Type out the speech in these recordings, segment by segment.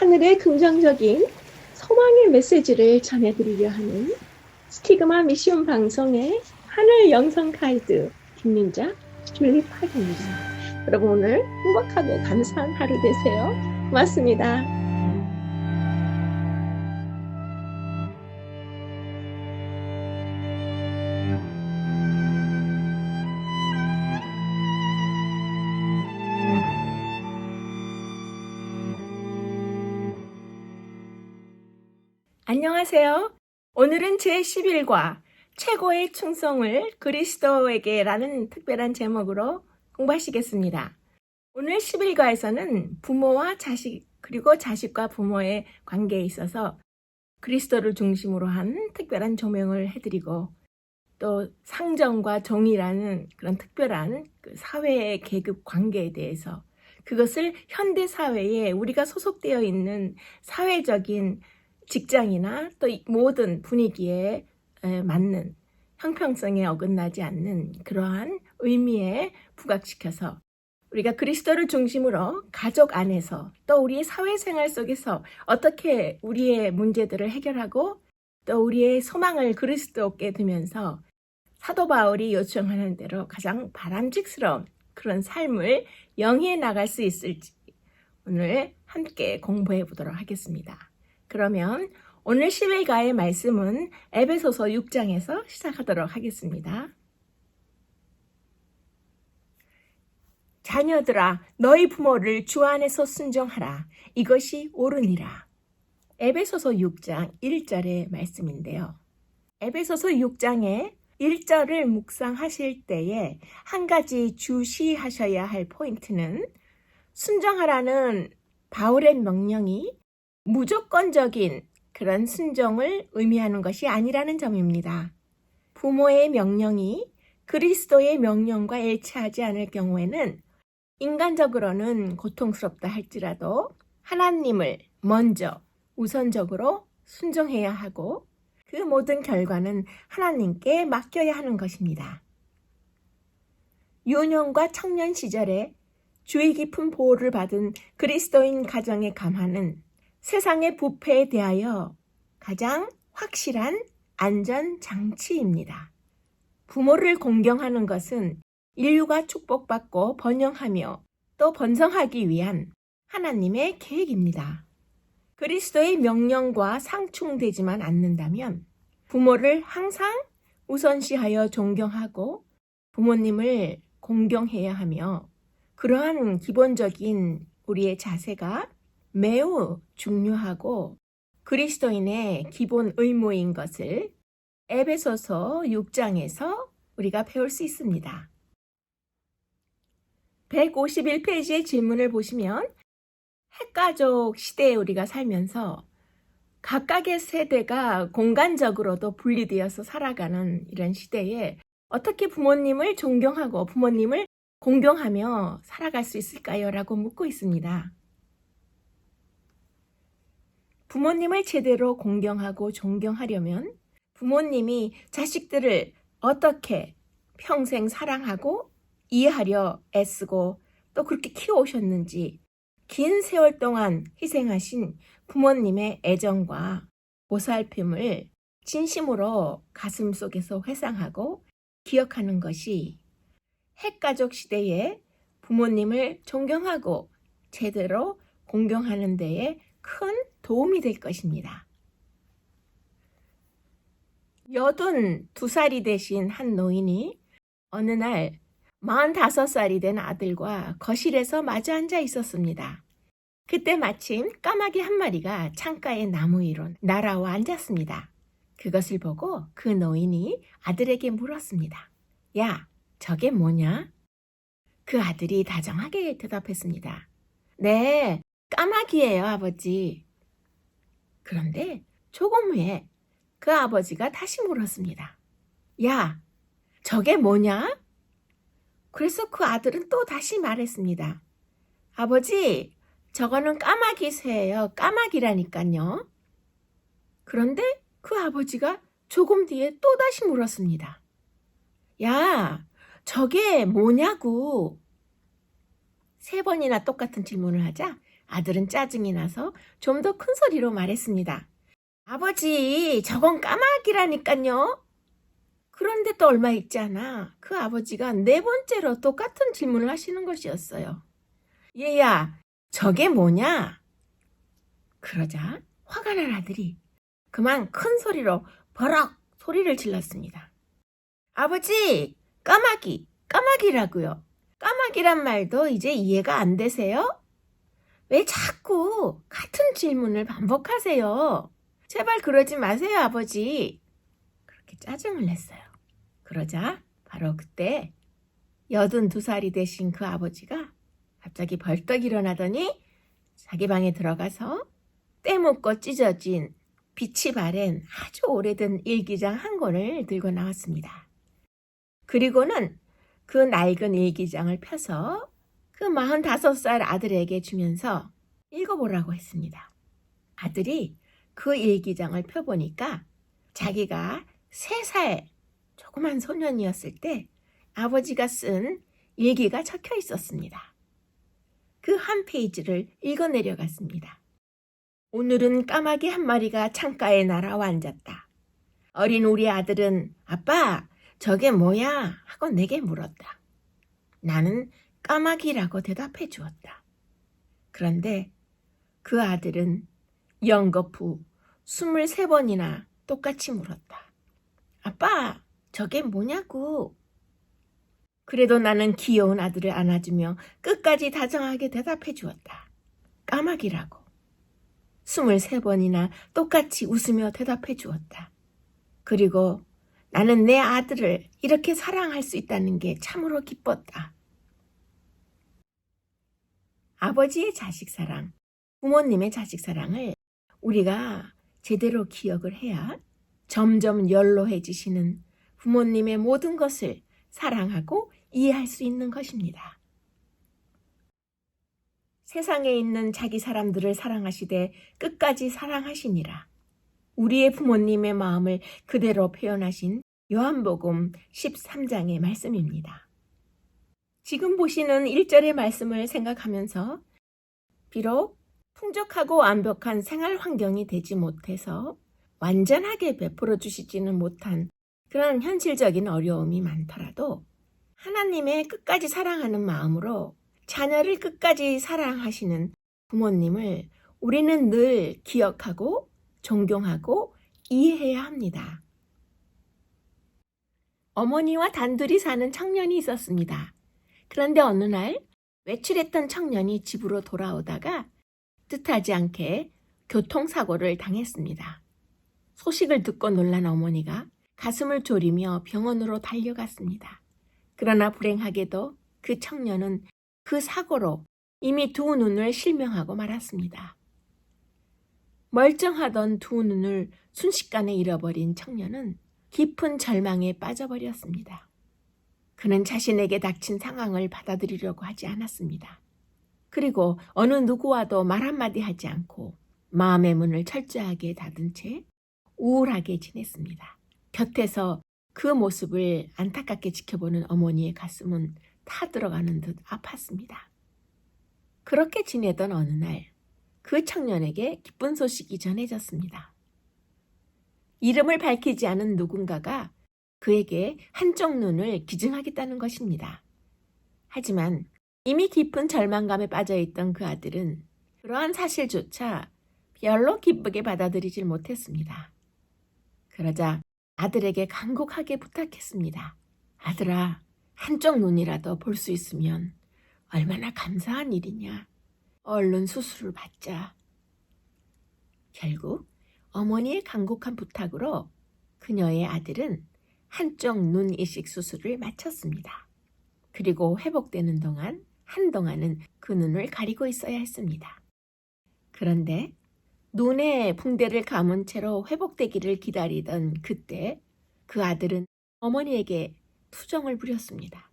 하늘의 긍정적인 소망의 메시지를 전해드리려 하는 스티그마 미션 방송의 하늘 영성 가이드 김민자 줄리팍입니다. 여러분 오늘 행복하고 감사한 하루 되세요. 고맙습니다. 안녕하세요. 오늘은 제11과 최고의 충성을 그리스도에게 라는 특별한 제목으로 공부하시겠습니다. 오늘 11과에서는 부모와 자식 그리고 자식과 부모의 관계에 있어서 그리스도를 중심으로 한 특별한 조명을 해드리고 또 상정과 정의라는 그런 특별한 그 사회의 계급 관계에 대해서 그것을 현대사회에 우리가 소속되어 있는 사회적인 직장이나 또 모든 분위기에 맞는 형평성에 어긋나지 않는 그러한 의미에 부각시켜서 우리가 그리스도를 중심으로 가족 안에서 또 우리의 사회생활 속에서 어떻게 우리의 문제들을 해결하고 또 우리의 소망을 그리스도께 두면서 사도 바울이 요청하는 대로 가장 바람직스러운 그런 삶을 영위해 나갈 수 있을지 오늘 함께 공부해 보도록 하겠습니다. 그러면 오늘 11가의 말씀은 에베소서 6장에서 시작하도록 하겠습니다. 자녀들아 너희 부모를 주 안에서 순종하라. 이것이 옳으니라. 에베소서 6장 1절의 말씀인데요. 에베소서 6장의 1절을 묵상하실 때에 한 가지 주시하셔야 할 포인트는 순종하라는 바울의 명령이 무조건적인 그런 순종을 의미하는 것이 아니라는 점입니다. 부모의 명령이 그리스도의 명령과 일치하지 않을 경우에는 인간적으로는 고통스럽다 할지라도 하나님을 먼저 우선적으로 순종해야 하고 그 모든 결과는 하나님께 맡겨야 하는 것입니다. 유년과 청년 시절에 주의 깊은 보호를 받은 그리스도인 가정의 감화는 세상의 부패에 대하여 가장 확실한 안전장치입니다. 부모를 공경하는 것은 인류가 축복받고 번영하며 또 번성하기 위한 하나님의 계획입니다. 그리스도의 명령과 상충되지만 않는다면 부모를 항상 우선시하여 존경하고 부모님을 공경해야 하며 그러한 기본적인 우리의 자세가 매우 중요하고 그리스도인의 기본 의무인 것을 에베소서 6장에서 우리가 배울 수 있습니다. 151페이지의 질문을 보시면 핵가족 시대에 우리가 살면서 각각의 세대가 공간적으로도 분리되어서 살아가는 이런 시대에 어떻게 부모님을 존경하고 부모님을 공경하며 살아갈 수 있을까요? 라고 묻고 있습니다. 부모님을 제대로 공경하고 존경하려면 부모님이 자식들을 어떻게 평생 사랑하고 이해하려 애쓰고 또 그렇게 키워오셨는지 긴 세월 동안 희생하신 부모님의 애정과 보살핌을 진심으로 가슴속에서 회상하고 기억하는 것이 핵가족 시대에 부모님을 존경하고 제대로 공경하는 데에 큰 도움이 될 것입니다. 82살이 되신 한 노인이 어느 날 45살이 된 아들과 거실에서 마주 앉아 있었습니다. 그때 마침 까마귀 한 마리가 창가의 나무 위로 날아와 앉았습니다. 그것을 보고 그 노인이 아들에게 물었습니다. 야, 저게 뭐냐? 그 아들이 다정하게 대답했습니다. 네, 까마귀예요, 아버지. 그런데 조금 후에 그 아버지가 다시 물었습니다. 야, 저게 뭐냐? 그래서 그 아들은 또 다시 말했습니다. 아버지, 저거는 까마귀 새예요. 까마귀라니까요. 그런데 그 아버지가 조금 뒤에 또 다시 물었습니다. 야, 저게 뭐냐고. 3번이나 똑같은 질문을 하자 아들은 짜증이 나서 좀 더 큰 소리로 말했습니다. 아버지, 저건 까마귀라니깐요. 그런데 또 얼마 있지 않아 그 아버지가 네 번째로 똑같은 질문을 하시는 것이었어요. 얘야, 저게 뭐냐? 그러자 화가 난 아들이 그만 큰 소리로 버럭 소리를 질렀습니다. 아버지, 까마귀라고요. 까마귀란 말도 이제 이해가 안 되세요? 왜 자꾸 같은 질문을 반복하세요? 제발 그러지 마세요, 아버지. 그렇게 짜증을 냈어요. 그러자 바로 그때 82살이 되신 그 아버지가 갑자기 벌떡 일어나더니 자기 방에 들어가서 때 묻고 찢어진 빛이 바랜 아주 오래된 일기장 한 권을 들고 나왔습니다. 그리고는 그 낡은 일기장을 펴서 그 45살 아들에게 주면서 읽어보라고 했습니다. 아들이 그 일기장을 펴보니까 자기가 3살 조그만 소년이었을 때 아버지가 쓴 일기가 적혀 있었습니다. 그 한 페이지를 읽어 내려갔습니다. 오늘은 까마귀 한 마리가 창가에 날아와 앉았다. 어린 우리 아들은 아빠, 저게 뭐야? 하고 내게 물었다. 나는 까마귀라고 대답해 주었다. 그런데 그 아들은 연거푸 23번이나 똑같이 물었다. 아빠, 저게 뭐냐고. 그래도 나는 귀여운 아들을 안아주며 끝까지 다정하게 대답해 주었다. 까마귀라고. 23번이나 똑같이 웃으며 대답해 주었다. 그리고 나는 내 아들을 이렇게 사랑할 수 있다는 게 참으로 기뻤다. 아버지의 자식 사랑, 부모님의 자식 사랑을 우리가 제대로 기억을 해야 점점 연로해지시는 부모님의 모든 것을 사랑하고 이해할 수 있는 것입니다. 세상에 있는 자기 사람들을 사랑하시되 끝까지 사랑하시니라. 우리의 부모님의 마음을 그대로 표현하신 요한복음 13장의 말씀입니다. 지금 보시는 1절의 말씀을 생각하면서 비록 풍족하고 완벽한 생활 환경이 되지 못해서 완전하게 베풀어 주시지는 못한 그런 현실적인 어려움이 많더라도 하나님의 끝까지 사랑하는 마음으로 자녀를 끝까지 사랑하시는 부모님을 우리는 늘 기억하고 존경하고 이해해야 합니다. 어머니와 단둘이 사는 청년이 있었습니다. 그런데 어느 날 외출했던 청년이 집으로 돌아오다가 뜻하지 않게 교통사고를 당했습니다. 소식을 듣고 놀란 어머니가 가슴을 졸이며 병원으로 달려갔습니다. 그러나 불행하게도 그 청년은 그 사고로 이미 두 눈을 실명하고 말았습니다. 멀쩡하던 두 눈을 순식간에 잃어버린 청년은 깊은 절망에 빠져버렸습니다. 그는 자신에게 닥친 상황을 받아들이려고 하지 않았습니다. 그리고 어느 누구와도 말 한마디 하지 않고 마음의 문을 철저하게 닫은 채 우울하게 지냈습니다. 곁에서 그 모습을 안타깝게 지켜보는 어머니의 가슴은 타들어가는 듯 아팠습니다. 그렇게 지내던 어느 날 그 청년에게 기쁜 소식이 전해졌습니다. 이름을 밝히지 않은 누군가가 그에게 한쪽 눈을 기증하겠다는 것입니다. 하지만 이미 깊은 절망감에 빠져있던 그 아들은 그러한 사실조차 별로 기쁘게 받아들이질 못했습니다. 그러자 아들에게 간곡하게 부탁했습니다. 아들아, 한쪽 눈이라도 볼 수 있으면 얼마나 감사한 일이냐. 얼른 수술을 받자. 결국 어머니의 간곡한 부탁으로 그녀의 아들은 한쪽 눈 이식 수술을 마쳤습니다. 그리고 회복되는 동안 한동안은 그 눈을 가리고 있어야 했습니다. 그런데 눈에 붕대를 감은 채로 회복되기를 기다리던 그때 그 아들은 어머니에게 투정을 부렸습니다.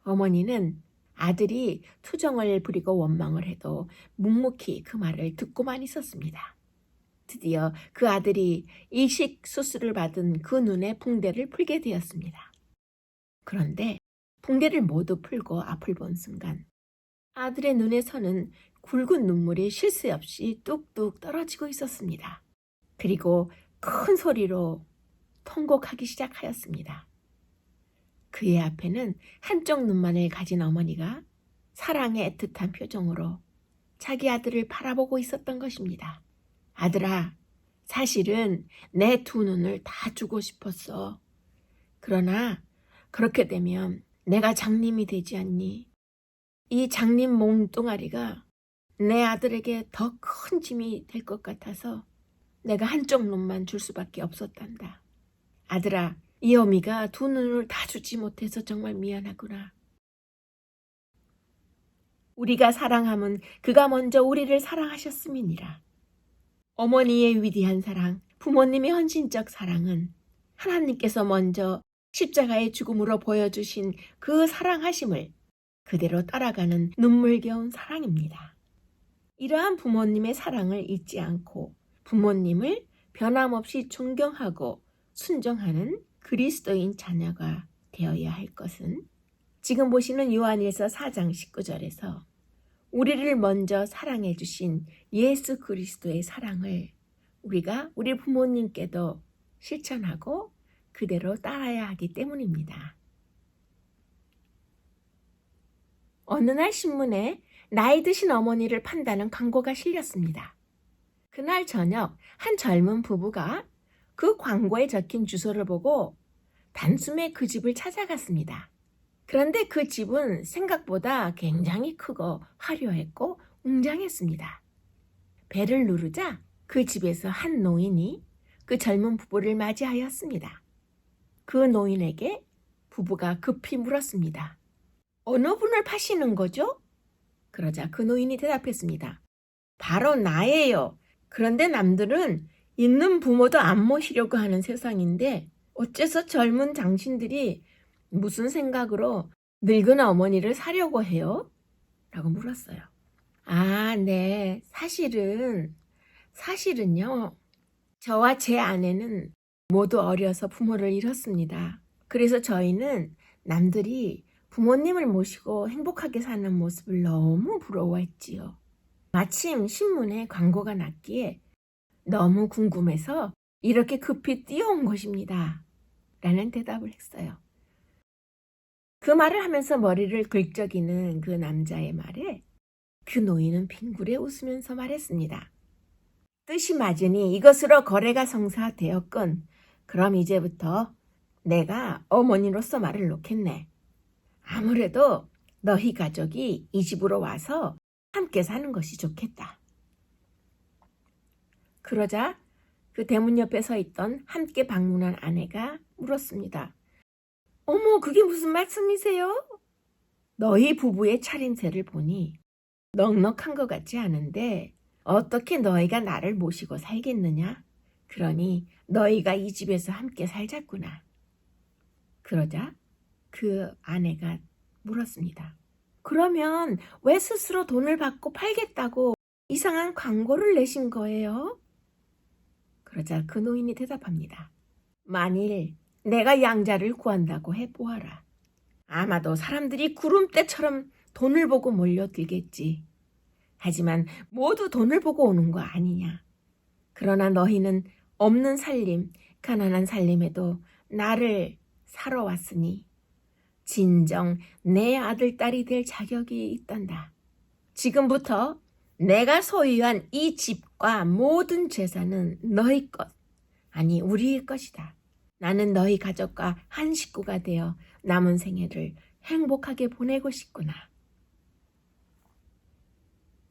어머니는 아들이 투정을 부리고 원망을 해도 묵묵히 그 말을 듣고만 있었습니다. 드디어 그 아들이 이식 수술을 받은 그 눈의 붕대를 풀게 되었습니다. 그런데 붕대를 모두 풀고 앞을 본 순간 아들의 눈에서는 굵은 눈물이 쉴 새 없이 뚝뚝 떨어지고 있었습니다. 그리고 큰 소리로 통곡하기 시작하였습니다. 그의 앞에는 한쪽 눈만을 가진 어머니가 사랑의 애틋한 표정으로 자기 아들을 바라보고 있었던 것입니다. 아들아, 사실은 내 두 눈을 다 주고 싶었어. 그러나 그렇게 되면 내가 장님이 되지 않니? 이 장님 몸뚱아리가 내 아들에게 더 큰 짐이 될 것 같아서 내가 한쪽 눈만 줄 수밖에 없었단다. 아들아, 이 어미가 두 눈을 다 주지 못해서 정말 미안하구나. 우리가 사랑함은 그가 먼저 우리를 사랑하셨음이니라. 어머니의 위대한 사랑, 부모님의 헌신적 사랑은 하나님께서 먼저 십자가의 죽음으로 보여주신 그 사랑하심을 그대로 따라가는 눈물겨운 사랑입니다. 이러한 부모님의 사랑을 잊지 않고 부모님을 변함없이 존경하고 순종하는 그리스도인 자녀가 되어야 할 것은 지금 보시는 요한일서 4장 19절에서 우리를 먼저 사랑해 주신 예수 그리스도의 사랑을 우리가 우리 부모님께도 실천하고 그대로 따라야 하기 때문입니다. 어느 날 신문에 나이 드신 어머니를 판다는 광고가 실렸습니다. 그날 저녁 한 젊은 부부가 그 광고에 적힌 주소를 보고 단숨에 그 집을 찾아갔습니다. 그런데 그 집은 생각보다 굉장히 크고 화려했고 웅장했습니다. 벨을 누르자 그 집에서 한 노인이 그 젊은 부부를 맞이하였습니다. 그 노인에게 부부가 급히 물었습니다. 어느 분을 파시는 거죠? 그러자 그 노인이 대답했습니다. 바로 나예요. 그런데 남들은 있는 부모도 안 모시려고 하는 세상인데 어째서 젊은 당신들이 무슨 생각으로 늙은 어머니를 사려고 해요? 라고 물었어요. 아, 네. 사실은요. 저와 제 아내는 모두 어려서 부모를 잃었습니다. 그래서 저희는 남들이 부모님을 모시고 행복하게 사는 모습을 너무 부러워했지요. 마침 신문에 광고가 났기에 너무 궁금해서 이렇게 급히 뛰어온 것입니다. 라는 대답을 했어요. 그 말을 하면서 머리를 긁적이는 그 남자의 말에 그 노인은 빙그레 웃으면서 말했습니다. 뜻이 맞으니 이것으로 거래가 성사되었군. 그럼 이제부터 내가 어머니로서 말을 놓겠네. 아무래도 너희 가족이 이 집으로 와서 함께 사는 것이 좋겠다. 그러자 그 대문 옆에 서 있던 함께 방문한 아내가 물었습니다. 어머, 그게 무슨 말씀이세요? 너희 부부의 차림새를 보니 넉넉한 것 같지 않은데 어떻게 너희가 나를 모시고 살겠느냐? 그러니 너희가 이 집에서 함께 살자꾸나. 그러자 그 아내가 물었습니다. 그러면 왜 스스로 돈을 받고 팔겠다고 이상한 광고를 내신 거예요? 그러자 그 노인이 대답합니다. 만일 내가 양자를 구한다고 해보아라. 아마도 사람들이 구름대처럼 돈을 보고 몰려들겠지. 하지만 모두 돈을 보고 오는 거 아니냐. 그러나 너희는 없는 살림, 가난한 살림에도 나를 사러 왔으니 진정 내 아들, 딸이 될 자격이 있단다. 지금부터 내가 소유한 이 집과 모든 재산은 너희 것, 아니 우리의 것이다. 나는 너희 가족과 한 식구가 되어 남은 생애를 행복하게 보내고 싶구나.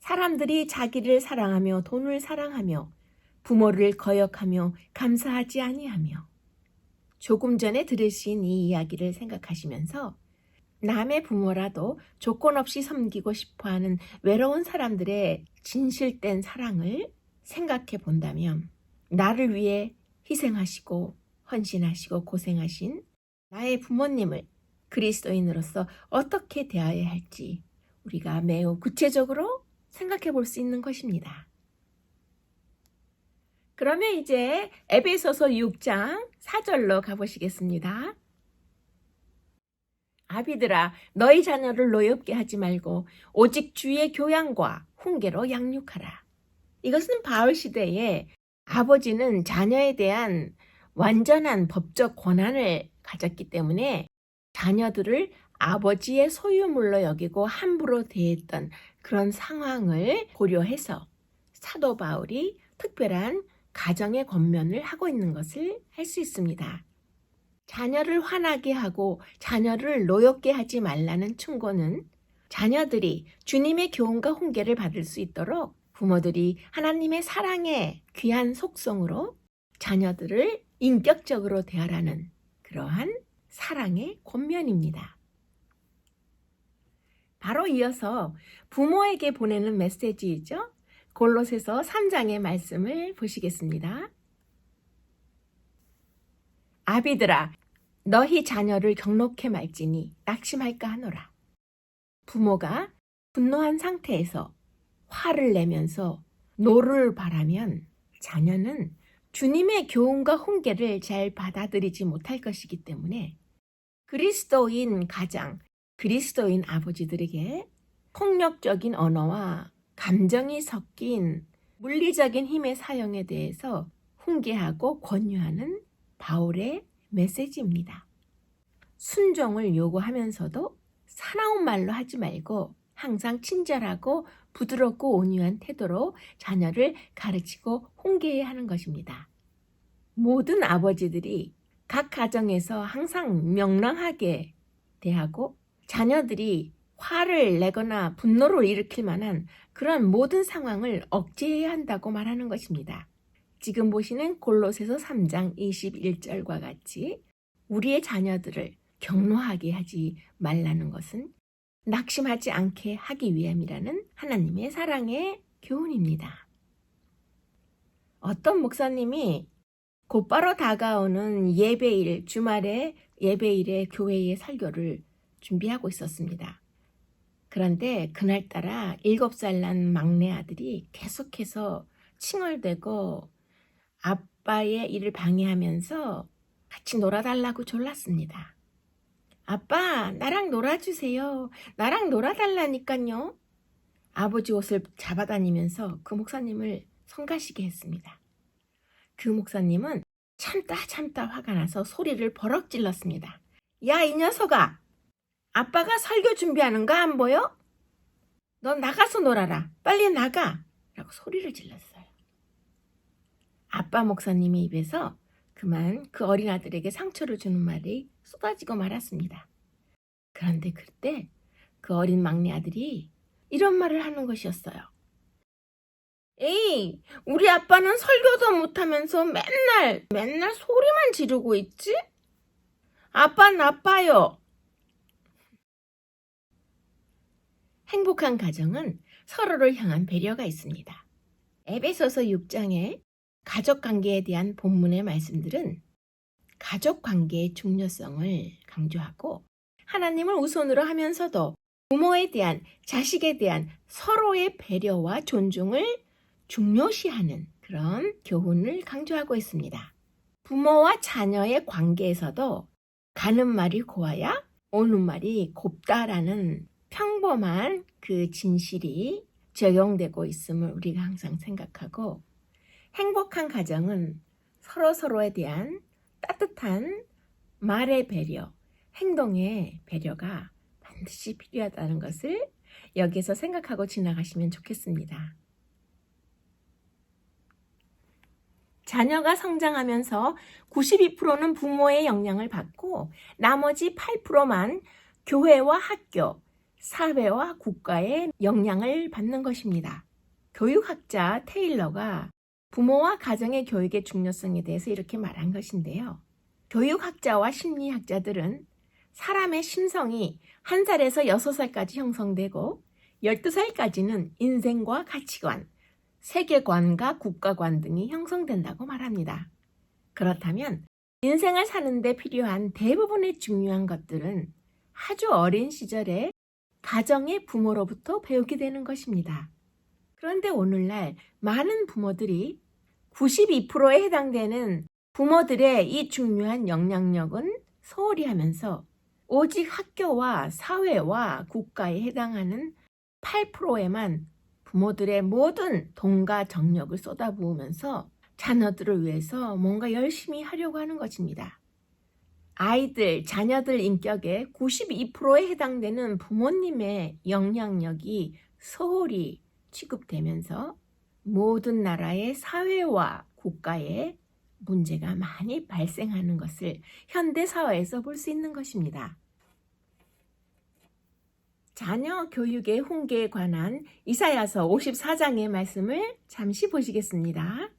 사람들이 자기를 사랑하며 돈을 사랑하며 부모를 거역하며 감사하지 아니하며 조금 전에 들으신 이 이야기를 생각하시면서 남의 부모라도 조건 없이 섬기고 싶어하는 외로운 사람들의 진실된 사랑을 생각해 본다면 나를 위해 희생하시고 헌신하시고 고생하신 나의 부모님을 그리스도인으로서 어떻게 대해야 할지 우리가 매우 구체적으로 생각해 볼 수 있는 것입니다. 그러면 이제 에베소서 6장 4절로 가보시겠습니다. 아비들아, 너희 자녀를 노엽게 하지 말고 오직 주의 교양과 훈계로 양육하라. 이것은 바울 시대에 아버지는 자녀에 대한 완전한 법적 권한을 가졌기 때문에 자녀들을 아버지의 소유물로 여기고 함부로 대했던 그런 상황을 고려해서 사도 바울이 특별한 가정의 권면을 하고 있는 것을 알 수 있습니다. 자녀를 화나게 하고 자녀를 노엽게 하지 말라는 충고는 자녀들이 주님의 교훈과 훈계를 받을 수 있도록 부모들이 하나님의 사랑의 귀한 속성으로 자녀들을 인격적으로 대하라는 그러한 사랑의 권면입니다. 바로 이어서 부모에게 보내는 메시지이죠. 골로새서 3장의 말씀을 보시겠습니다. 아비들아, 너희 자녀를 경록해 말지니 낙심할까 하노라. 부모가 분노한 상태에서 화를 내면서 노를 바라면 자녀는 주님의 교훈과 훈계를 잘 받아들이지 못할 것이기 때문에 그리스도인 가장, 그리스도인 아버지들에게 폭력적인 언어와 감정이 섞인 물리적인 힘의 사용에 대해서 훈계하고 권유하는 바울의 메시지입니다. 순종을 요구하면서도 사나운 말로 하지 말고 항상 친절하고 부드럽고 온유한 태도로 자녀를 가르치고 훈계해야 하는 것입니다. 모든 아버지들이 각 가정에서 항상 명랑하게 대하고 자녀들이 화를 내거나 분노를 일으킬 만한 그런 모든 상황을 억제해야 한다고 말하는 것입니다. 지금 보시는 골로새서 3장 21절과 같이 우리의 자녀들을 격노하게 하지 말라는 것은 낙심하지 않게 하기 위함이라는 하나님의 사랑의 교훈입니다. 어떤 목사님이 곧바로 다가오는 예배일, 주말에 예배일에 교회의 설교를 준비하고 있었습니다. 그런데 그날따라 7살 난 막내 아들이 계속해서 칭얼대고 아빠의 일을 방해하면서 같이 놀아달라고 졸랐습니다. 아빠, 나랑 놀아주세요. 나랑 놀아달라니까요. 아버지 옷을 잡아다니면서 그 목사님을 성가시게 했습니다. 그 목사님은 참다 화가 나서 소리를 버럭 질렀습니다. 야, 이 녀석아! 아빠가 설교 준비하는 거 안 보여? 너 나가서 놀아라. 빨리 나가! 라고 소리를 질렀어요. 아빠 목사님의 입에서 그만 그 어린 아들에게 상처를 주는 말이 쏟아지고 말았습니다. 그런데 그때 그 어린 막내 아들이 이런 말을 하는 것이었어요. 에이, 우리 아빠는 설교도 못하면서 맨날 소리만 지르고 있지? 아빠 나빠요. 행복한 가정은 서로를 향한 배려가 있습니다. 에베소서 6장의 가족관계에 대한 본문의 말씀들은 가족관계의 중요성을 강조하고 하나님을 우선으로 하면서도 부모에 대한, 자식에 대한 서로의 배려와 존중을 중요시하는 그런 교훈을 강조하고 있습니다. 부모와 자녀의 관계에서도 가는 말이 고와야 오는 말이 곱다라는 평범한 그 진실이 적용되고 있음을 우리가 항상 생각하고 행복한 가정은 서로서로에 대한 따뜻한 말의 배려, 행동의 배려가 반드시 필요하다는 것을 여기서 생각하고 지나가시면 좋겠습니다. 자녀가 성장하면서 92%는 부모의 영향을 받고 나머지 8%만 교회와 학교, 사회와 국가의 영향을 받는 것입니다. 교육학자 테일러가 부모와 가정의 교육의 중요성에 대해서 이렇게 말한 것인데요. 교육학자와 심리학자들은 사람의 심성이 1살에서 6살까지 형성되고 12살까지는 인생과 가치관, 세계관과 국가관 등이 형성된다고 말합니다. 그렇다면 인생을 사는 데 필요한 대부분의 중요한 것들은 아주 어린 시절에 가정의 부모로부터 배우게 되는 것입니다. 그런데 오늘날 많은 부모들이 92%에 해당되는 부모들의 이 중요한 영향력은 소홀히 하면서 오직 학교와 사회와 국가에 해당하는 8%에만 부모들의 모든 돈과 정력을 쏟아부으면서 자녀들을 위해서 뭔가 열심히 하려고 하는 것입니다. 자녀들 인격의 92%에 해당되는 부모님의 영향력이 소홀히 취급되면서 모든 나라의 사회와 국가에 문제가 많이 발생하는 것을 현대사회에서 볼 수 있는 것입니다. 자녀 교육의 훈계에 관한 이사야서 54장의 말씀을 잠시 보시겠습니다.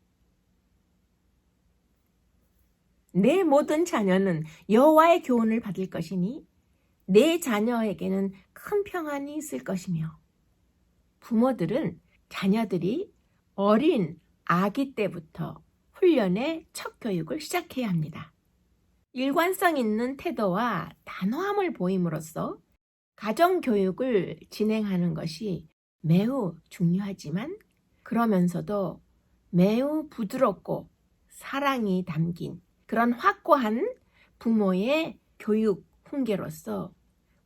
내 모든 자녀는 여호와의 교훈을 받을 것이니 내 자녀에게는 큰 평안이 있을 것이며, 부모들은 자녀들이 어린 아기 때부터 훈련의 첫 교육을 시작해야 합니다. 일관성 있는 태도와 단호함을 보임으로써 가정교육을 진행하는 것이 매우 중요하지만, 그러면서도 매우 부드럽고 사랑이 담긴 그런 확고한 부모의 교육 훈계로서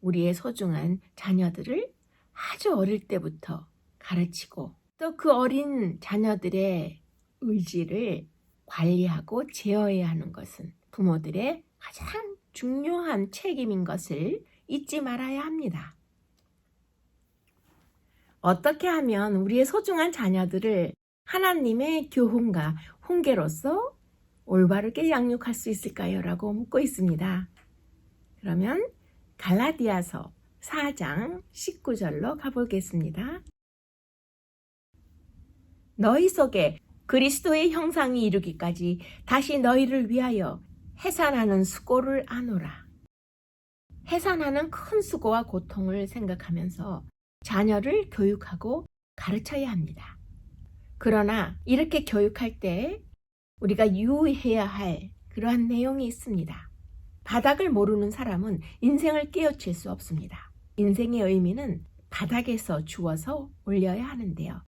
우리의 소중한 자녀들을 아주 어릴 때부터 가르치고, 또 그 어린 자녀들의 의지를 관리하고 제어해야 하는 것은 부모들의 가장 중요한 책임인 것을 잊지 말아야 합니다. 어떻게 하면 우리의 소중한 자녀들을 하나님의 교훈과 훈계로서 올바르게 양육할 수 있을까요? 라고 묻고 있습니다. 그러면 갈라디아서 4장 19절로 가보겠습니다. 너희 속에 그리스도의 형상이 이루기까지 다시 너희를 위하여 해산하는 수고를 안오라. 해산하는 큰 수고와 고통을 생각하면서 자녀를 교육하고 가르쳐야 합니다. 그러나 이렇게 교육할 때 우리가 유의해야 할 그러한 내용이 있습니다. 바닥을 모르는 사람은 인생을 깨우칠 수 없습니다. 인생의 의미는 바닥에서 주워서 올려야 하는데요.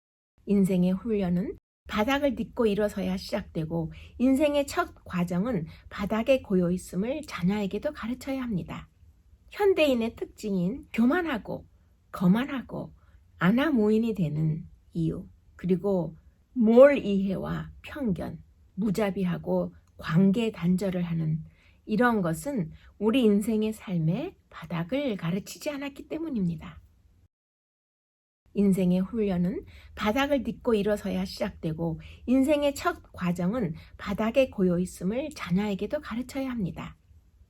인생의 훈련은 바닥을 딛고 일어서야 시작되고, 인생의 첫 과정은 바닥에 고여 있음을 자녀에게도 가르쳐야 합니다. 현대인의 특징인 교만하고 거만하고 아나무인이 되는 이유, 그리고 몰이해와 편견, 무자비하고 관계 단절을 하는 이런 것은 우리 인생의 삶의 바닥을 가르치지 않았기 때문입니다. 인생의 훈련은 바닥을 딛고 일어서야 시작되고, 인생의 첫 과정은 바닥에 고여 있음을 자녀에게도 가르쳐야 합니다.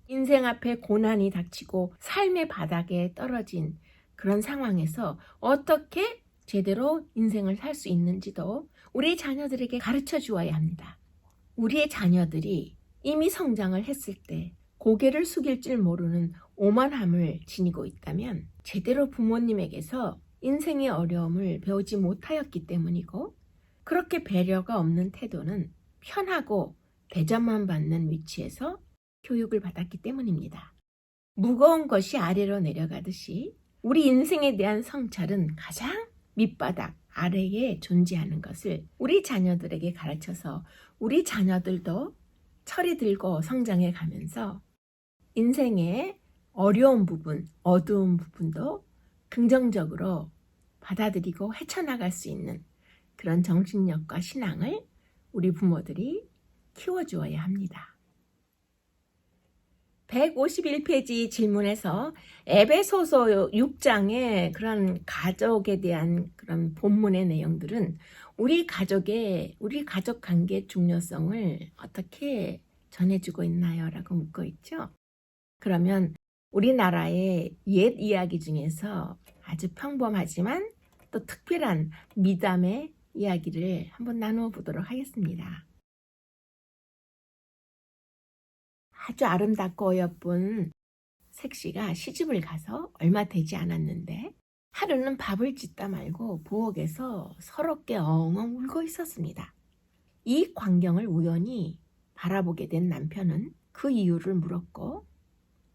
인생 앞에 고난이 닥치고 삶의 바닥에 떨어진 그런 상황에서 어떻게 제대로 인생을 살 수 있는지도 우리 자녀들에게 가르쳐 주어야 합니다. 우리의 자녀들이 이미 성장을 했을 때 고개를 숙일 줄 모르는 오만함을 지니고 있다면 제대로 부모님에게서 인생의 어려움을 배우지 못하였기 때문이고, 그렇게 배려가 없는 태도는 편하고 대접만 받는 위치에서 교육을 받았기 때문입니다. 무거운 것이 아래로 내려가듯이 우리 인생에 대한 성찰은 가장 밑바닥 아래에 존재하는 것을 우리 자녀들에게 가르쳐서 우리 자녀들도 철이 들고 성장해 가면서 인생의 어려운 부분, 어두운 부분도 긍정적으로 받아들이고 헤쳐나갈 수 있는 그런 정신력과 신앙을 우리 부모들이 키워주어야 합니다. 151페이지 질문에서 에베소서 6장의 그런 가족에 대한 그런 본문의 내용들은 우리 가족 관계 중요성을 어떻게 전해주고 있나요? 라고 묻고 있죠. 그러면 우리나라의 옛 이야기 중에서 아주 평범하지만 또 특별한 미담의 이야기를 한번 나누어 보도록 하겠습니다. 아주 아름답고 어여쁜 색시가 시집을 가서 얼마 되지 않았는데 하루는 밥을 짓다 말고 부엌에서 서럽게 엉엉 울고 있었습니다. 이 광경을 우연히 바라보게 된 남편은 그 이유를 물었고,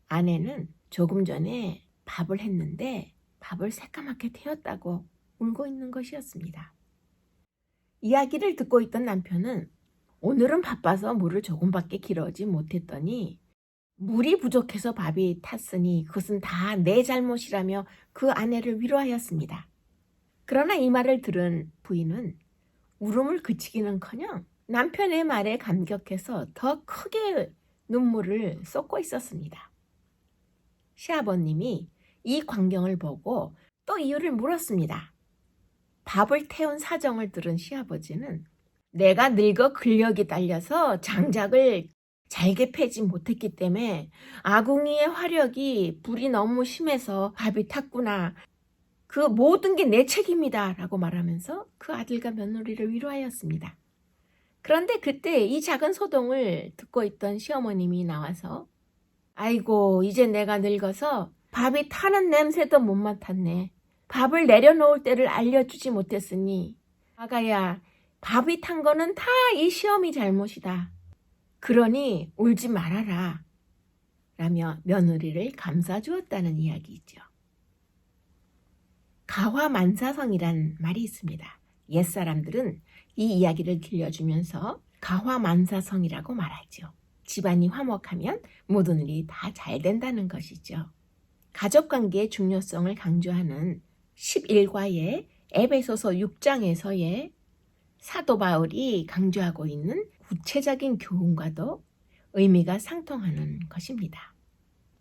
아내는 조금 전에 밥을 했는데 밥을 새까맣게 태웠다고 울고 있는 것이었습니다. 이야기를 듣고 있던 남편은 오늘은 바빠서 물을 조금밖에 길어오지 못했더니 물이 부족해서 밥이 탔으니 그것은 다 내 잘못이라며 그 아내를 위로하였습니다. 그러나 이 말을 들은 부인은 울음을 그치기는커녕 남편의 말에 감격해서 더 크게 눈물을 쏟고 있었습니다. 시아버님이 이 광경을 보고 또 이유를 물었습니다. 밥을 태운 사정을 들은 시아버지는 내가 늙어 근력이 딸려서 장작을 잘게 패지 못했기 때문에 아궁이의 화력이 불이 너무 심해서 밥이 탔구나. 그 모든 게 내 책임이다 라고 말하면서 그 아들과 며느리를 위로하였습니다. 그런데 그때 이 작은 소동을 듣고 있던 시어머님이 나와서 아이고 이제 내가 늙어서 밥이 타는 냄새도 못 맡았네. 밥을 내려놓을 때를 알려주지 못했으니 아가야 밥이 탄 거는 다 이 시어미 잘못이다. 그러니 울지 말아라 라며 며느리를 감싸주었다는 이야기이죠. 가화만사성이란 말이 있습니다. 옛사람들은 이 이야기를 들려주면서 가화만사성이라고 말하죠. 집안이 화목하면 모든 일이 다 잘 된다는 것이죠. 가족관계의 중요성을 강조하는 11과의 에베소서 6장에서의 사도 바울이 강조하고 있는 구체적인 교훈과도 의미가 상통하는 것입니다.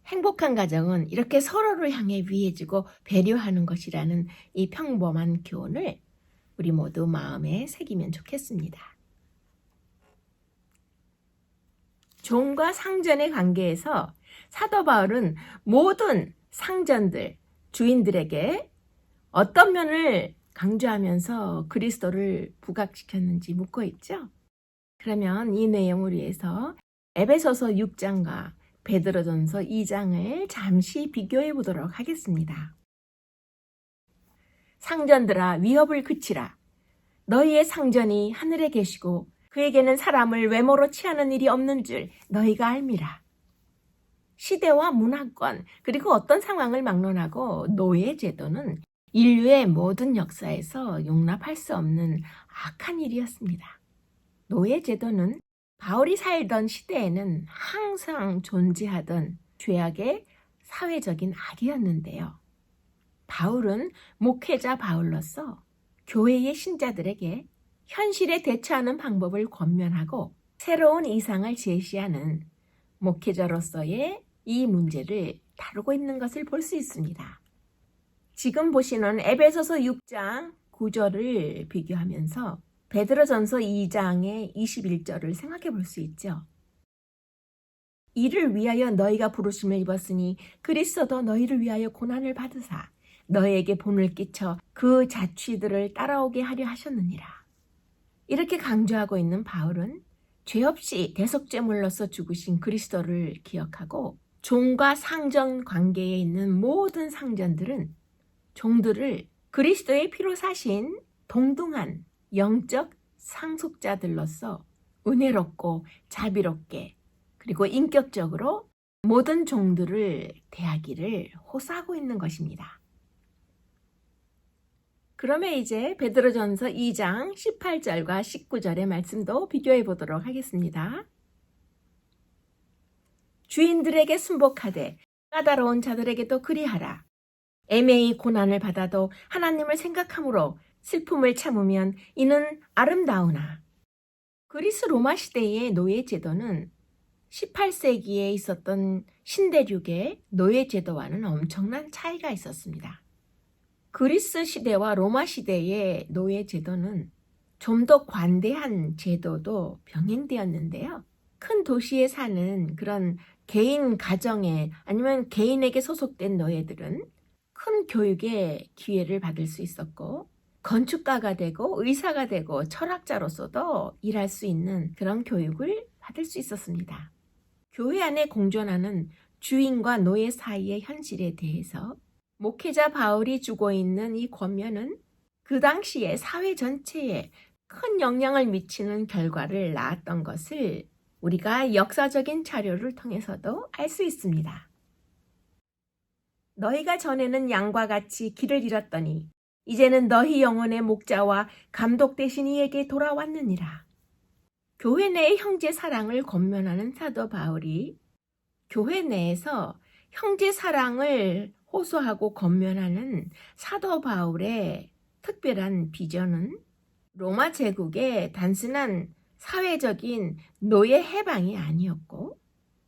행복한 가정은 이렇게 서로를 향해 위해주고 배려하는 것이라는 이 평범한 교훈을 우리 모두 마음에 새기면 좋겠습니다. 종과 상전의 관계에서 사도 바울은 모든 상전들, 주인들에게 어떤 면을 강조하면서 그리스도를 부각시켰는지 묻고 있죠. 그러면 이 내용을 위해서 에베소서 6장과 베드로전서 2장을 잠시 비교해 보도록 하겠습니다. 상전들아 위협을 그치라. 너희의 상전이 하늘에 계시고 그에게는 사람을 외모로 취하는 일이 없는 줄 너희가 알미라. 시대와 문화권 그리고 어떤 상황을 막론하고 노예 제도는 인류의 모든 역사에서 용납할 수 없는 악한 일이었습니다. 노예 제도는 바울이 살던 시대에는 항상 존재하던 죄악의 사회적인 악이었는데요. 바울은 목회자 바울로서 교회의 신자들에게 현실에 대처하는 방법을 권면하고 새로운 이상을 제시하는 목회자로서의 이 문제를 다루고 있는 것을 볼 수 있습니다. 지금 보시는 에베소서 6장 9절을 비교하면서 베드로전서 2장의 21절을 생각해 볼 수 있죠. 이를 위하여 너희가 부르심을 입었으니 그리스도도 너희를 위하여 고난을 받으사 너희에게 본을 끼쳐 그 자취들을 따라오게 하려 하셨느니라. 이렇게 강조하고 있는 바울은 죄 없이 대속죄물로서 죽으신 그리스도를 기억하고 종과 상전 관계에 있는 모든 상전들은 종들을 그리스도의 피로 사신 동등한 영적 상속자들로서 은혜롭고 자비롭게 그리고 인격적으로 모든 종들을 대하기를 호소하고 있는 것입니다. 그러면 이제 베드로전서 2장 18절과 19절의 말씀도 비교해 보도록 하겠습니다. 주인들에게 순복하되 까다로운 자들에게도 그리하라. 애매히 고난을 받아도 하나님을 생각함으로 슬픔을 참으면 이는 아름다우나. 그리스 로마 시대의 노예 제도는 18세기에 있었던 신대륙의 노예 제도와는 엄청난 차이가 있었습니다. 그리스 시대와 로마 시대의 노예 제도는 좀 더 관대한 제도도 병행되었는데요. 큰 도시에 사는 그런 개인 가정에 아니면 개인에게 소속된 노예들은 큰 교육의 기회를 받을 수 있었고 건축가가 되고 의사가 되고 철학자로서도 일할 수 있는 그런 교육을 받을 수 있었습니다. 교회 안에 공존하는 주인과 노예 사이의 현실에 대해서 목회자 바울이 주고 있는 이 권면은 그 당시에 사회 전체에 큰 영향을 미치는 결과를 낳았던 것을 우리가 역사적인 자료를 통해서도 알 수 있습니다. 너희가 전에는 양과 같이 길을 잃었더니 이제는 너희 영혼의 목자와 감독 되신 이에게 돌아왔느니라. 교회 내의 형제 사랑을 권면하는 사도 바울이 교회 내에서 형제 사랑을 호소하고 권면하는 사도 바울의 특별한 비전은 로마 제국의 단순한 사회적인 노예 해방이 아니었고,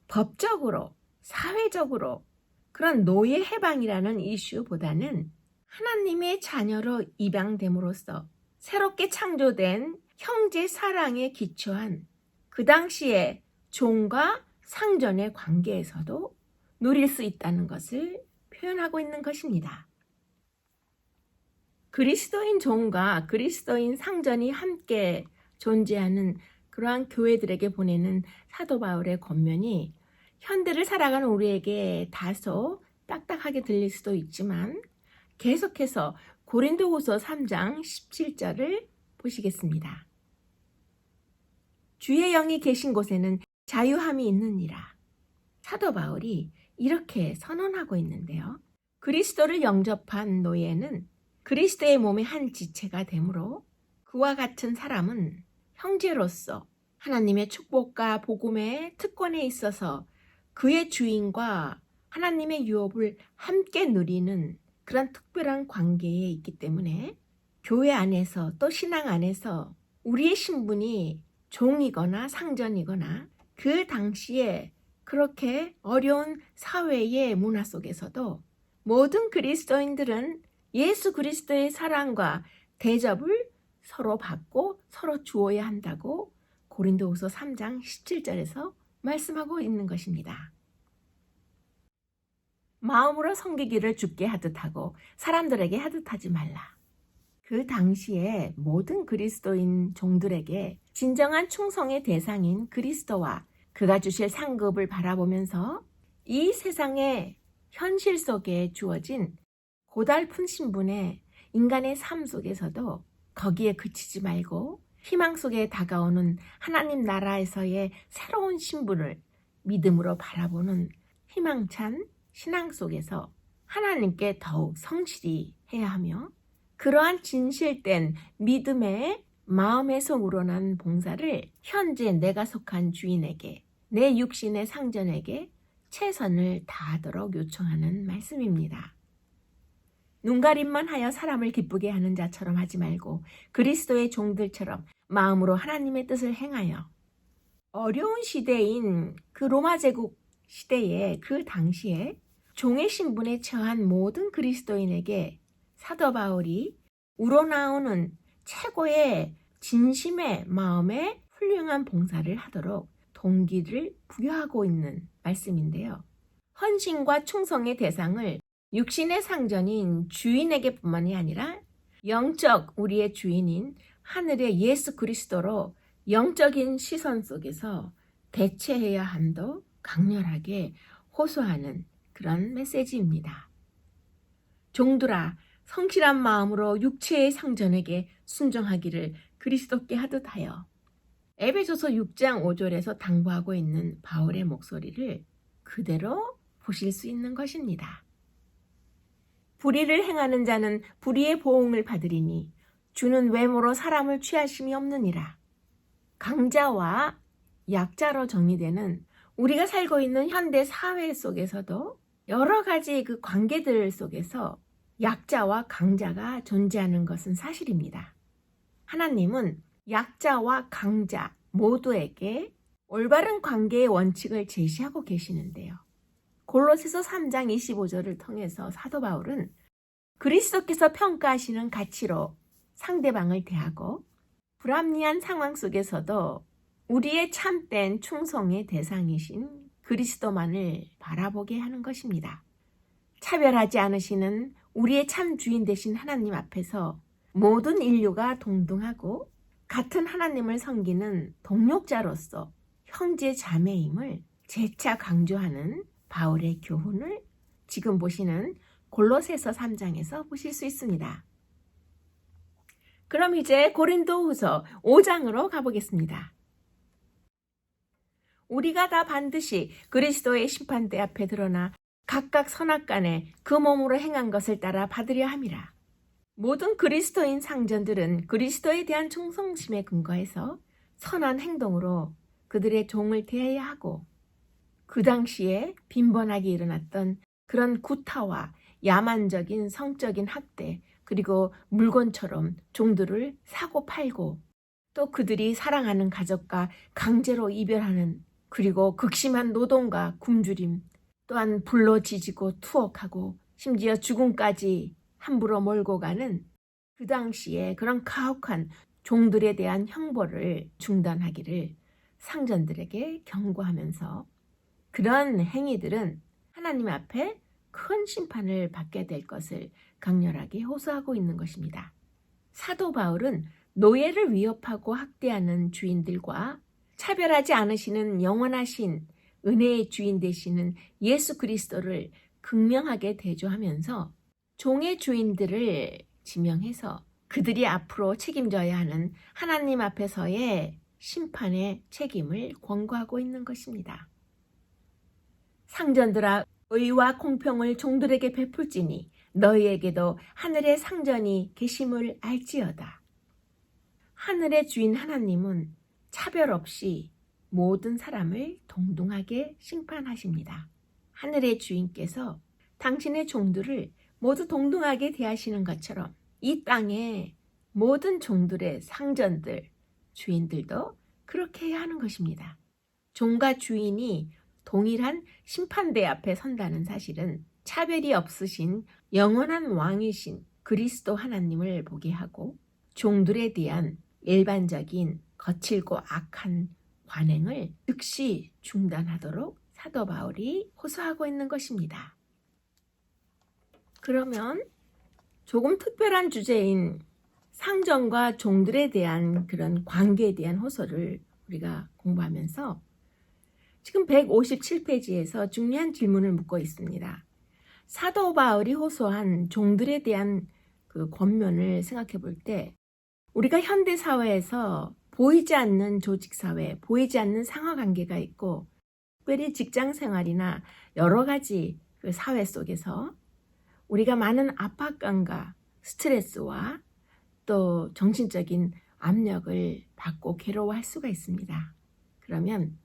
법적으로, 사회적으로 그런 노예 해방이라는 이슈보다는 하나님의 자녀로 입양됨으로써 새롭게 창조된 형제 사랑에 기초한 그 당시의 종과 상전의 관계에서도 누릴 수 있다는 것을 표현하고 있는 것입니다. 그리스도인 종과 그리스도인 상전이 함께 존재하는 그러한 교회들에게 보내는 사도 바울의 권면이 현대를 살아가는 우리에게 다소 딱딱하게 들릴 수도 있지만, 계속해서 고린도후서 3장 17절을 보시겠습니다. 주의 영이 계신 곳에는 자유함이 있느니라. 사도 바울이 이렇게 선언하고 있는데요. 그리스도를 영접한 노예는 그리스도의 몸의 한 지체가 되므로 그와 같은 사람은 형제로서 하나님의 축복과 복음의 특권에 있어서 그의 주인과 하나님의 유업을 함께 누리는 그런 특별한 관계에 있기 때문에 교회 안에서 또 신앙 안에서 우리의 신분이 종이거나 상전이거나 그 당시에 그렇게 어려운 사회의 문화 속에서도 모든 그리스도인들은 예수 그리스도의 사랑과 대접을 서로 받고 서로 주어야 한다고 고린도후서 3장 17절에서 말씀하고 있는 것입니다. 마음으로 섬기기를 주께 하듯 하고 사람들에게 하듯 하지 말라. 그 당시에 모든 그리스도인 종들에게 진정한 충성의 대상인 그리스도와 그가 주실 상급을 바라보면서 이 세상의 현실 속에 주어진 고달픈 신분의 인간의 삶 속에서도 거기에 그치지 말고 희망 속에 다가오는 하나님 나라에서의 새로운 신분을 믿음으로 바라보는 희망찬 신앙 속에서 하나님께 더욱 성실히 해야 하며, 그러한 진실된 믿음의 마음에서 우러난 봉사를 현재 내가 속한 주인에게, 내 육신의 상전에게 최선을 다하도록 요청하는 말씀입니다. 눈가림만 하여 사람을 기쁘게 하는 자처럼 하지 말고 그리스도의 종들처럼 마음으로 하나님의 뜻을 행하여, 어려운 시대인 그 로마 제국 시대에 그 당시에 종의 신분에 처한 모든 그리스도인에게 사도 바울이 우러나오는 최고의 진심의 마음에 훌륭한 봉사를 하도록 동기를 부여하고 있는 말씀인데요. 헌신과 충성의 대상을 육신의 상전인 주인에게 뿐만이 아니라 영적 우리의 주인인 하늘의 예수 그리스도로 영적인 시선 속에서 대체해야 함도 강렬하게 호소하는 그런 메시지입니다. 종들아, 성실한 마음으로 육체의 상전에게 순종하기를 그리스도께 하듯 하여. 에베소서 6장 5절에서 당부하고 있는 바울의 목소리를 그대로 보실 수 있는 것입니다. 불의를 행하는 자는 불의의 보응을 받으리니 주는 외모로 사람을 취하심이 없느니라. 강자와 약자로 정의되는 우리가 살고 있는 현대 사회 속에서도 여러 가지 그 관계들 속에서 약자와 강자가 존재하는 것은 사실입니다. 하나님은 약자와 강자 모두에게 올바른 관계의 원칙을 제시하고 계시는데요. 골로새서 3장 25절을 통해서 사도 바울은 그리스도께서 평가하시는 가치로 상대방을 대하고, 불합리한 상황 속에서도 우리의 참된 충성의 대상이신 그리스도만을 바라보게 하는 것입니다. 차별하지 않으시는 우리의 참 주인 되신 하나님 앞에서 모든 인류가 동등하고 같은 하나님을 섬기는 동력자로서 형제 자매임을 재차 강조하는 바울의 교훈을 지금 보시는 골로새서 3장에서 보실 수 있습니다. 그럼 이제 고린도후서 5장으로 가보겠습니다. 우리가 다 반드시 그리스도의 심판대 앞에 드러나 각각 선악간에 그 몸으로 행한 것을 따라 받으려 함이라. 모든 그리스도인 상전들은 그리스도에 대한 충성심에 근거해서 선한 행동으로 그들의 종을 대해야 하고, 그 당시에 빈번하게 일어났던 그런 구타와 야만적인 성적인 학대, 그리고 물건처럼 종들을 사고 팔고, 또 그들이 사랑하는 가족과 강제로 이별하는, 그리고 극심한 노동과 굶주림, 또한 불로 지지고 투옥하고 심지어 죽음까지 함부로 몰고 가는 그 당시에 그런 가혹한 종들에 대한 형벌을 중단하기를 상전들에게 경고하면서, 그런 행위들은 하나님 앞에 큰 심판을 받게 될 것을 강렬하게 호소하고 있는 것입니다. 사도 바울은 노예를 위협하고 학대하는 주인들과 차별하지 않으시는 영원하신 은혜의 주인 되시는 예수 그리스도를 극명하게 대조하면서 종의 주인들을 지명해서 그들이 앞으로 책임져야 하는 하나님 앞에서의 심판의 책임을 권고하고 있는 것입니다. 상전들아, 의와 공평을 종들에게 베풀지니 너희에게도 하늘의 상전이 계심을 알지어다. 하늘의 주인 하나님은 차별 없이 모든 사람을 동등하게 심판하십니다. 하늘의 주인께서 당신의 종들을 모두 동등하게 대하시는 것처럼 이 땅의 모든 종들의 상전들, 주인들도 그렇게 해야 하는 것입니다. 종과 주인이 동일한 심판대 앞에 선다는 사실은 차별이 없으신 영원한 왕이신 그리스도 하나님을 보게 하고, 종들에 대한 일반적인 거칠고 악한 관행을 즉시 중단하도록 사도 바울이 호소하고 있는 것입니다. 그러면 조금 특별한 주제인 상전과 종들에 대한 그런 관계에 대한 호소를 우리가 공부하면서 지금 157페이지에서 중요한 질문을 묻고 있습니다. 사도 바울이 호소한 종들에 대한 그 권면을 생각해 볼 때, 우리가 현대 사회에서 보이지 않는 조직 사회, 보이지 않는 상하 관계가 있고, 특별히 직장 생활이나 여러 가지 그 사회 속에서 우리가 많은 압박감과 스트레스와 또 정신적인 압력을 받고 괴로워할 수가 있습니다. 그러면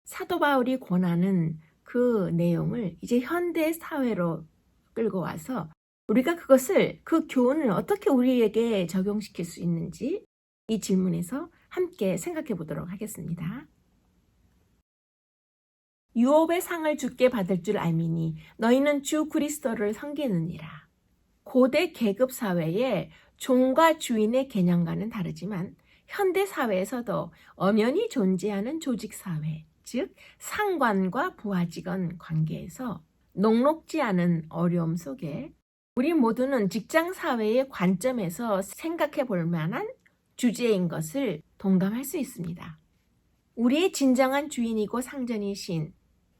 사도 바울이 권하는 그 내용을 이제 현대 사회로 끌고 와서 우리가 그것을, 그 교훈을 어떻게 우리에게 적용시킬 수 있는지 이 질문에서 함께 생각해 보도록 하겠습니다. 유업의 상을 주께 받을 줄 알미니 너희는 주 그리스도를 섬기느니라. 고대 계급 사회에 종과 주인의 개념과는 다르지만 현대 사회에서도 엄연히 존재하는 조직 사회, 즉 상관과 부하직원 관계에서 녹록지 않은 어려움 속에 우리 모두는 직장 사회의 관점에서 생각해 볼 만한 주제인 것을 동감할 수 있습니다. 우리의 진정한 주인이고 상전이신,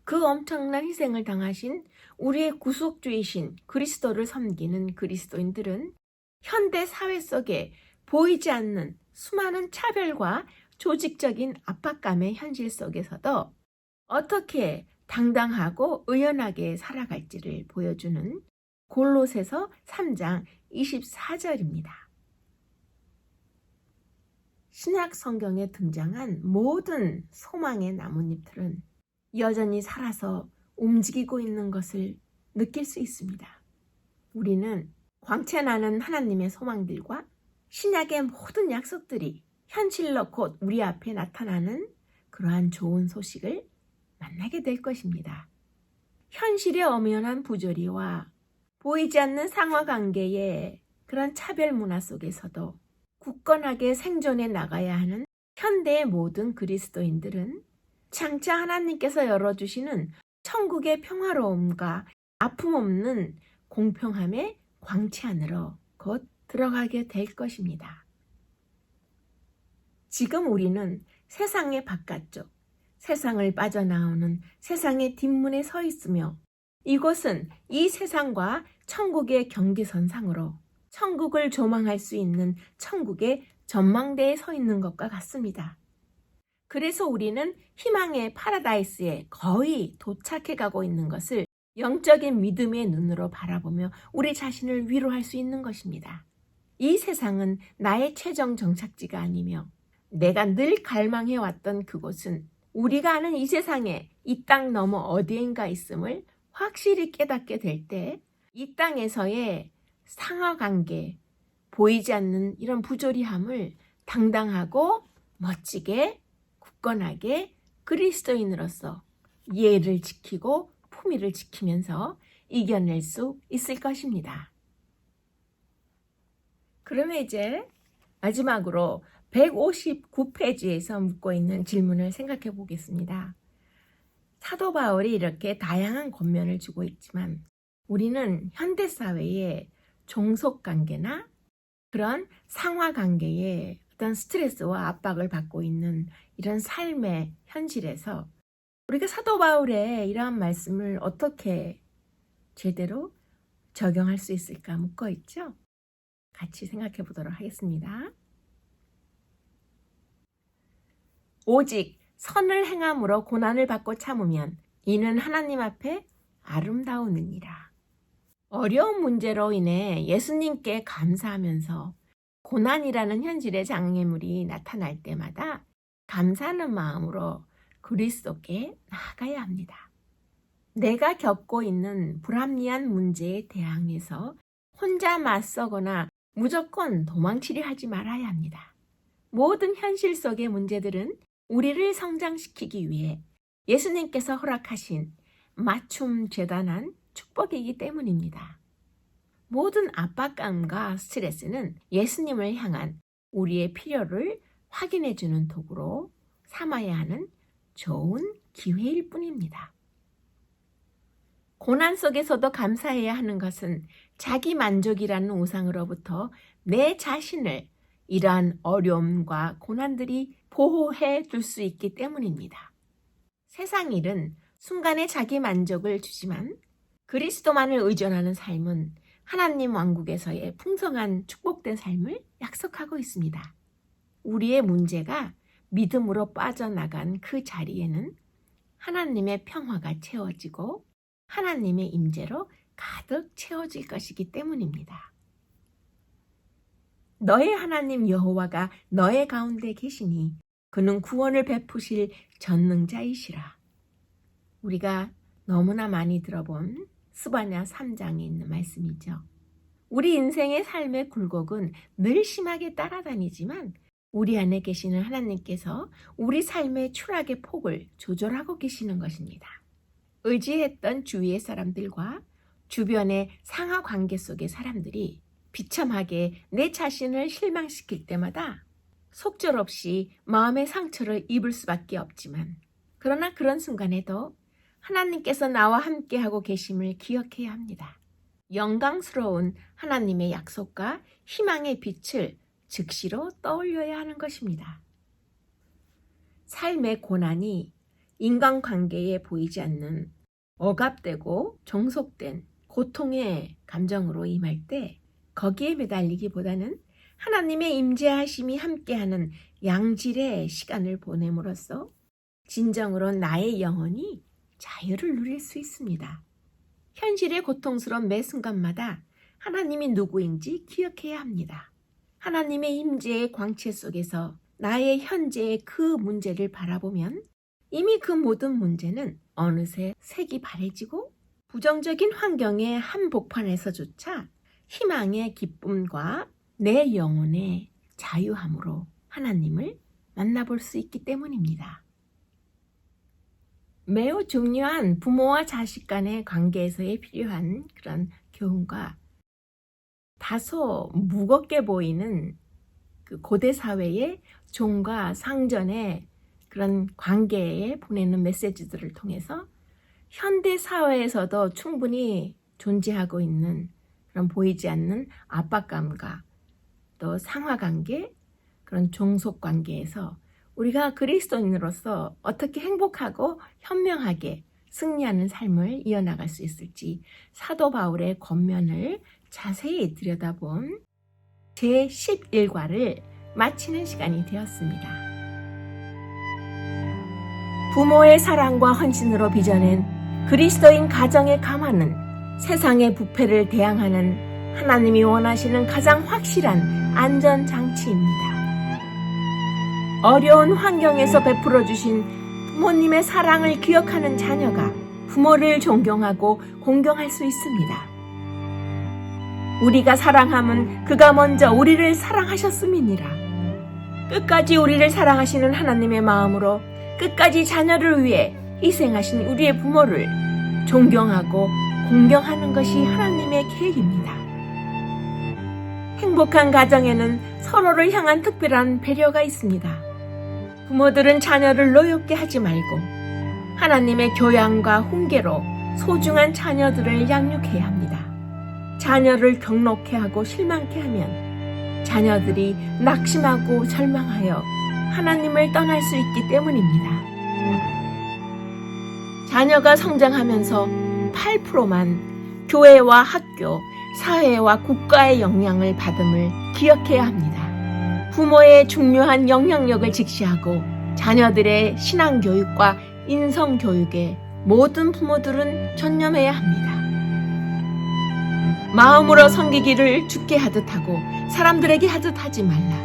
그 엄청난 희생을 당하신 우리의 구속주이신 그리스도를 섬기는 그리스도인들은 현대 사회 속에 보이지 않는 수많은 차별과 조직적인 압박감의 현실 속에서도 어떻게 당당하고 의연하게 살아갈지를 보여주는 골로새서 3장 24절입니다. 신약 성경에 등장한 모든 소망의 나뭇잎들은 여전히 살아서 움직이고 있는 것을 느낄 수 있습니다. 우리는 광채나는 하나님의 소망들과 신약의 모든 약속들이 현실로 곧 우리 앞에 나타나는 그러한 좋은 소식을 만나게 될 것입니다. 현실의 엄연한 부조리와 보이지 않는 상하관계의 그런 차별 문화 속에서도 굳건하게 생존해 나가야 하는 현대의 모든 그리스도인들은 장차 하나님께서 열어주시는 천국의 평화로움과 아픔 없는 공평함의 광채 안으로 곧 들어가게 될 것입니다. 지금 우리는 세상의 바깥쪽, 세상을 빠져나오는 세상의 뒷문에 서 있으며, 이곳은 이 세상과 천국의 경계선상으로 천국을 조망할 수 있는 천국의 전망대에 서 있는 것과 같습니다. 그래서 우리는 희망의 파라다이스에 거의 도착해 가고 있는 것을 영적인 믿음의 눈으로 바라보며 우리 자신을 위로할 수 있는 것입니다. 이 세상은 나의 최종 정착지가 아니며 내가 늘 갈망해왔던 그곳은 우리가 아는 이 세상에 이 땅 너머 어디엔가 있음을 확실히 깨닫게 될 때 이 땅에서의 상하관계, 보이지 않는 이런 부조리함을 당당하고 멋지게 굳건하게 그리스도인으로서 예를 지키고 품위를 지키면서 이겨낼 수 있을 것입니다. 그러면 이제 마지막으로 159페이지에서 묻고 있는 질문을 생각해 보겠습니다. 사도 바울이 이렇게 다양한 권면을 주고 있지만 우리는 현대사회의 종속관계나 그런 상하관계에 어떤 스트레스와 압박을 받고 있는 이런 삶의 현실에서 우리가 사도 바울의 이러한 말씀을 어떻게 제대로 적용할 수 있을까 묻고 있죠? 같이 생각해 보도록 하겠습니다. 오직 선을 행함으로 고난을 받고 참으면 이는 하나님 앞에 아름다우느니라. 어려운 문제로 인해 예수님께 감사하면서 고난이라는 현실의 장애물이 나타날 때마다 감사하는 마음으로 그리스도께 나아가야 합니다. 내가 겪고 있는 불합리한 문제에 대항해서 혼자 맞서거나 무조건 도망치려 하지 말아야 합니다. 모든 현실 속의 문제들은 우리를 성장시키기 위해 예수님께서 허락하신 맞춤 재단한 축복이기 때문입니다. 모든 압박감과 스트레스는 예수님을 향한 우리의 필요를 확인해주는 도구로 삼아야 하는 좋은 기회일 뿐입니다. 고난 속에서도 감사해야 하는 것은 자기 만족이라는 우상으로부터 내 자신을 이러한 어려움과 고난들이 보호해 줄 수 있기 때문입니다. 세상 일은 순간의 자기 만족을 주지만 그리스도만을 의존하는 삶은 하나님 왕국에서의 풍성한 축복된 삶을 약속하고 있습니다. 우리의 문제가 믿음으로 빠져나간 그 자리에는 하나님의 평화가 채워지고 하나님의 임재로 가득 채워질 것이기 때문입니다. 너의 하나님 여호와가 너의 가운데 계시니 그는 구원을 베푸실 전능자이시라. 우리가 너무나 많이 들어본 스바냐 3장에 있는 말씀이죠. 우리 인생의 삶의 굴곡은 늘 심하게 따라다니지만 우리 안에 계시는 하나님께서 우리 삶의 추락의 폭을 조절하고 계시는 것입니다. 의지했던 주위의 사람들과 주변의 상하 관계 속의 사람들이 비참하게 내 자신을 실망시킬 때마다 속절없이 마음의 상처를 입을 수밖에 없지만 그러나 그런 순간에도 하나님께서 나와 함께하고 계심을 기억해야 합니다. 영광스러운 하나님의 약속과 희망의 빛을 즉시로 떠올려야 하는 것입니다. 삶의 고난이 인간관계에 보이지 않는 억압되고 종속된 고통의 감정으로 임할 때 거기에 매달리기보다는 하나님의 임재하심이 함께하는 양질의 시간을 보냄으로써 진정으로 나의 영혼이 자유를 누릴 수 있습니다. 현실의 고통스러운 매 순간마다 하나님이 누구인지 기억해야 합니다. 하나님의 임재의 광채 속에서 나의 현재의 그 문제를 바라보면 이미 그 모든 문제는 어느새 색이 바래지고 부정적인 환경의 한복판에서조차 희망의 기쁨과 내 영혼의 자유함으로 하나님을 만나볼 수 있기 때문입니다. 매우 중요한 부모와 자식 간의 관계에서의 필요한 그런 교훈과 다소 무겁게 보이는 그 고대 사회의 종과 상전의 그런 관계에 보내는 메시지들을 통해서 현대 사회에서도 충분히 존재하고 있는 그런 보이지 않는 압박감과 또 상하관계, 그런 종속관계에서 우리가 그리스도인으로서 어떻게 행복하고 현명하게 승리하는 삶을 이어나갈 수 있을지 사도 바울의 권면을 자세히 들여다본 제11과를 마치는 시간이 되었습니다. 부모의 사랑과 헌신으로 빚어낸 그리스도인 가정의 감화는 세상의 부패를 대항하는 하나님이 원하시는 가장 확실한 안전장치입니다. 어려운 환경에서 베풀어 주신 부모님의 사랑을 기억하는 자녀가 부모를 존경하고 공경할 수 있습니다. 우리가 사랑함은 그가 먼저 우리를 사랑하셨음이니라. 끝까지 우리를 사랑하시는 하나님의 마음으로 끝까지 자녀를 위해 희생하신 우리의 부모를 존경하고 공경하는 것이 하나님의 계획입니다. 행복한 가정에는 서로를 향한 특별한 배려가 있습니다. 부모들은 자녀를 노엽게 하지 말고 하나님의 교양과 훈계로 소중한 자녀들을 양육해야 합니다. 자녀를 경록해 하고 실망케 하면 자녀들이 낙심하고 절망하여 하나님을 떠날 수 있기 때문입니다. 자녀가 성장하면서 8%만 교회와 학교, 사회와 국가의 영향을 받음을 기억해야 합니다. 부모의 중요한 영향력을 직시하고 자녀들의 신앙교육과 인성교육에 모든 부모들은 전념해야 합니다. 마음으로 섬기기를 주께 하듯 하고 사람들에게 하듯 하지 말라.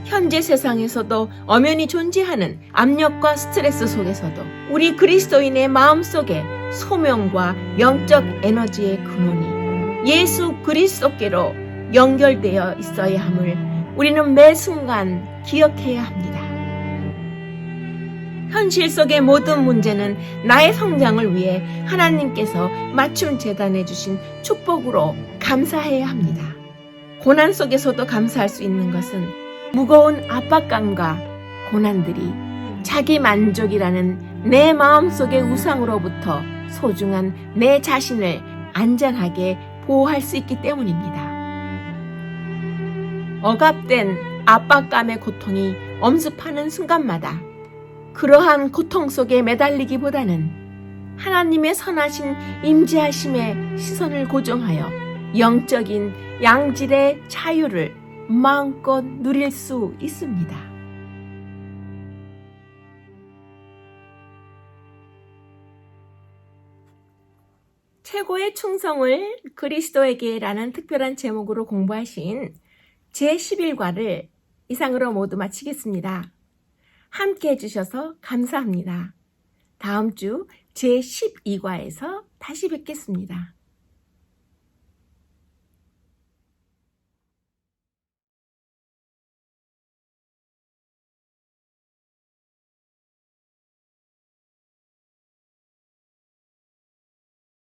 현재 세상에서도 엄연히 존재하는 압력과 스트레스 속에서도 우리 그리스도인의 마음속에 소명과 영적 에너지의 근원이 예수 그리스도께로 연결되어 있어야 함을 우리는 매 순간 기억해야 합니다. 현실 속의 모든 문제는 나의 성장을 위해 하나님께서 맞춤 재단해 주신 축복으로 감사해야 합니다. 고난 속에서도 감사할 수 있는 것은 무거운 압박감과 고난들이 자기 만족이라는 내 마음속의 우상으로부터 소중한 내 자신을 안전하게 보호할 수 있기 때문입니다. 억압된 압박감의 고통이 엄습하는 순간마다 그러한 고통 속에 매달리기보다는 하나님의 선하신 임재하심의 시선을 고정하여 영적인 양질의 자유를 마음껏 누릴 수 있습니다. 최고의 충성을 그리스도에게라는 특별한 제목으로 공부하신 제11과를 이상으로 모두 마치겠습니다. 함께 해주셔서 감사합니다. 다음 주 제12과에서 다시 뵙겠습니다.